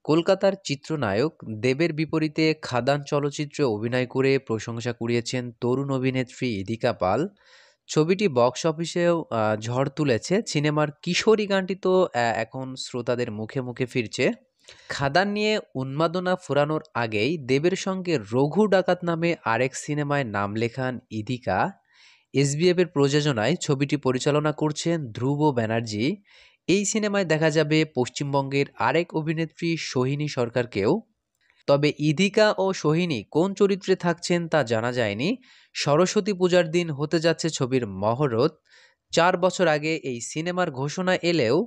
কলকাতার চিত্রনায়ক দেবের বিপরীতে খাদান চলচ্চিত্রে অভিনয় করে প্রশংসা কুড়িয়েছেন তরুণ অভিনেত্রী ইদিকা পাল। ছবিটি বক্স অফিসেও ঝড় তুলেছে। সিনেমার কিশোরী গানটি তো এখন শ্রোতাদের মুখে মুখে ফিরছে। খাদান নিয়ে উন্মাদনা ফুরানোর আগেই দেবের সঙ্গে রঘু ডাকাত নামে আরেক সিনেমায় নাম লেখান ইদিকা। এসবিএফ এর প্রযোজনায় ছবিটি পরিচালনা করছেন ধ্রুব ব্যানার্জি। এই সিনেমায় দেখা যাবে পশ্চিমবঙ্গের আরেক অভিনেত্রী সোহিনী সরকারকেও। তবে ইদিকা ও সোহিনী কোন চরিত্রে থাকছেন তা জানা যায়নি। সরস্বতী পূজার দিন হতে যাচ্ছে ছবির মহরত। 4 বছর আগে এই সিনেমার ঘোষণা এলেও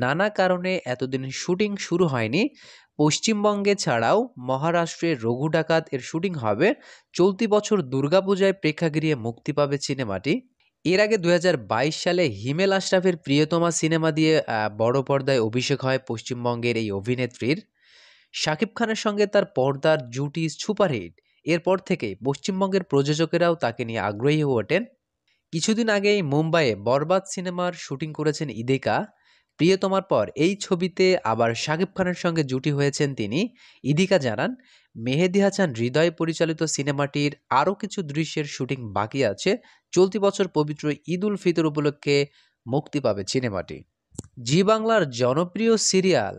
নানা কারণে এতদিন শুটিং শুরু হয়নি। পশ্চিমবঙ্গে ছাড়াও মহারাষ্ট্রে রঘু ডাকাত এর শুটিং হবে। চলতি বছর দুর্গাপূজায় প্রেক্ষাগৃহে মুক্তি পাবে সিনেমাটি। এর আগে 2022 সালে হিমেল আশরাফের প্রিয়তমা সিনেমা দিয়ে বড় পর্দায় অভিষেক হয় পশ্চিমবঙ্গের এই অভিনেত্রীর। শাকিব খানের সঙ্গে তার পর্দার জুটি সুপারহিট। এরপর থেকেই পশ্চিমবঙ্গের প্রযোজকেরাও তাকে নিয়ে আগ্রহী হয়ে ওঠেন। কিছুদিন আগেই মুম্বাইয়ে বরবাদ সিনেমার শুটিং করেছেন ইদিকা। প্রিয়তমার পর এই ছবিতে আবার শাকিব খানের সঙ্গে জুটি হয়েছেন তিনি। ইদিকা জানান, মেহেদী হাসান হৃদয় পরিচালিত সিনেমাটির আরও কিছু দৃশ্যের শুটিং বাকি আছে। চলতি বছর পবিত্র ঈদ উল ফিতর উপলক্ষে মুক্তি পাবে সিনেমাটি। জি বাংলার জনপ্রিয় সিরিয়াল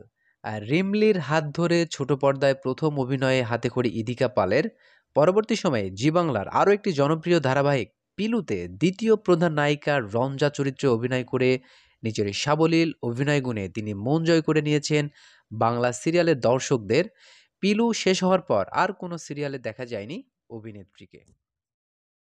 রিমলির হাত ধরে ছোট পর্দায় প্রথম অভিনয়ে হাতেখড়ি ইদিকা পালের। পরবর্তী সময়ে জি বাংলার আরও একটি জনপ্রিয় ধারাবাহিক পিলুতে দ্বিতীয় প্রধান নায়িকা রঞ্জা চরিত্রে অভিনয় করে নিজের সাবলীল অভিনয় গুণে তিনি মন জয় করে নিয়েছেন বাংলা সিরিয়ালের দর্শকদের। পিলু শেষ হওয়ার পর আর কোনো সিরিয়ালে দেখা যায়নি অভিনেত্রীকে।